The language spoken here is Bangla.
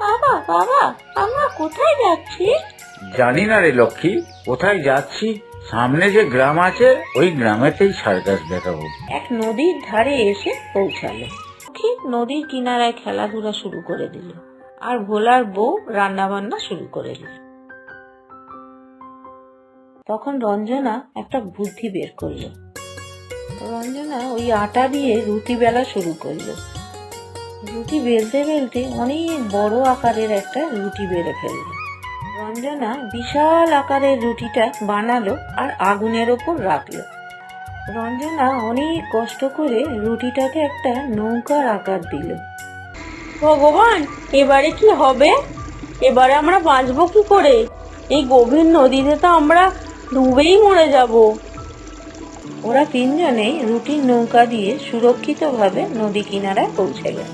বাবা বাবা, আমরা কোথায় যাচ্ছি? জানি না রে লক্ষ্মী, কোথায় যাচ্ছি। সামনে যে গ্রাম আছে ওই গ্রামেতেই সার্কাস দেখাবো। এক নদীর ধারে এসে পৌঁছালো। লক্ষ্মী নদীর কিনারায় খেলাধুলা শুরু করে দিল, আর ভোলার বউ রান্না বান্না শুরু করে দিল। তখন রঞ্জনা একটা বুদ্ধি বের করলো। রঞ্জনা ওই আটা দিয়ে রুটি বেলা শুরু করলো। রুটি বেলতে বেলতে অনেক বড় আকারের একটা রুটি বেলে ফেললো। রঞ্জনা বিশাল আকারের রুটিটা বানালো আর আগুনের ওপর রাখলো। রঞ্জনা অনেক কষ্ট করে রুটিটাকে একটা নৌকার আকার দিল। ভগবান, এবারে কি হবে? এবারে আমরা বাঁচবো কি করে? এই গভীর নদীতে তো আমরা ডুবেই মরে যাব। ওরা তিনজনেই রুটির নৌকা দিয়ে সুরক্ষিতভাবে নদী কিনারায় পৌঁছে গেল।